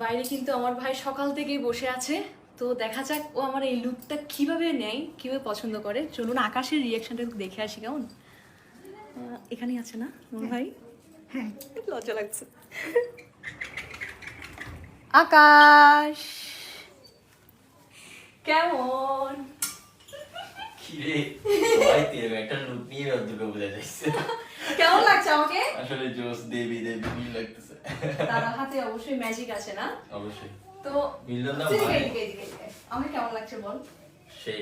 বাইরে কিন্তু আমার ভাই সকাল থেকেই বসে আছে, তো দেখা যাক ও আমার এই লুকটা কিভাবে নেয়, কিভাবে পছন্দ করে। চলুন আকাশের রিয়াকশনটা একটু দেখে আসি কেমন। এখানেই আছে না আমার ভাই? হ্যাঁ, লজ্জা লাগছে। আকাশ কেমন? কিরে সবাই তেরে একটা লুক নিয়ে দুর্গাপূজা যাচ্ছে। কেমন লাগছে আমাকে? আসলে জোস দেবী দেবী মিল লাগতেছে। তার হাতে অবশ্যই ম্যাজিক আছে না? অবশ্যই। তো মিলন না তুই ভাই। এদিকে। আমাকে কেমন লাগছে বল? সেই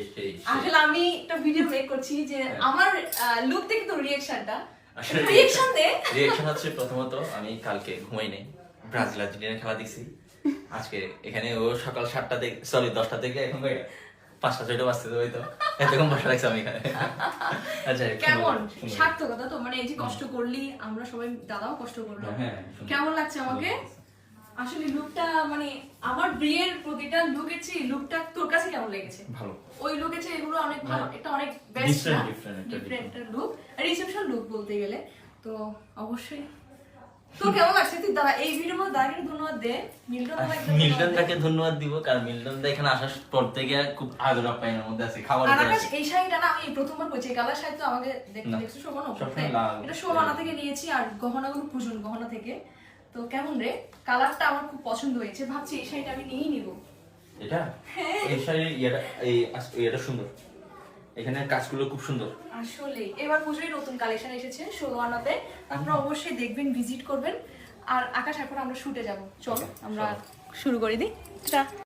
আসলে আমি একটা ভিডিও মেক করছি যে আমার লুক দেখে তো রিঅ্যাকশনটা, আসলে রিঅ্যাকশন দে। রিঅ্যাকশন হচ্ছে প্রথমত আমি কালকে ঘুমাই নাই, ব্রাজিল আর্জেন্টিনা খেলা দেখছি। আজকে এখানে ও সকাল 7টা থেকে 10টা থেকে এখন 5টা 6টা বাজতে দেবে, তো এতক্ষণ বসে রাখছি আমি এখানে। আচ্ছা কেমন সার্থকতা তো, মানে এই যে কষ্ট করলি, আমরা সবাই দাদাও কষ্ট করলো। হ্যাঁ, কেমন লাগছে আমাকে? আসলে লুকটা মানে আমার বিয়ের প্রতিটা লুকের চেয়ে লুকটা তোর কাছে কেমন লেগেছে? ভালো। ওই লুকের চেয়ে এগুলো অনেক ভালো, এটা অনেক বেস্ট Different, না? different একটা ডিফারেন্ট লুক, রিসেপশন লুক বলতে গেলে। তো অবশ্যই তো কেমন লাগছে? তুই দাঁড়া, এই ভিডিওর মধ্যে দাঁড়িয়ে ধন্যবাদ দে। মিল্টনটাকে ধন্যবাদ দিব, কারণ মিল্টন দা এখানে আসার পর থেকে খুব আদর আপ্যায়নের মধ্যে আছে, খাবার আর দিয়ে আকাশ আছে। এই শাড়িটা না আমি প্রথমবার পরেছি, কালার শাড়ি তো আমাকে দেখতে না, দেখছো শোভানো, সবসময় লাল। এটা শোভানা থেকে নিয়েছি, আর গহনাগুলো পূজন গহনা থেকে। তো কেমন রে, কালারটা আমার খুব পছন্দ হয়েছে, ভাবছি এই শাড়িটা আমি নিয়েই নিব। এটা এই শাড়ির এটা সুন্দর, এখানে কাজগুলো খুব সুন্দর। আসলে এবার পুজোয় নতুন কালেকশন এসেছে ষোলোয়ানাতে, আপনারা অবশ্যই দেখবেন, ভিজিট করবেন। আর আকাশ এখন আমরা শুটে যাব, চলো আমরা শুরু করে দিই।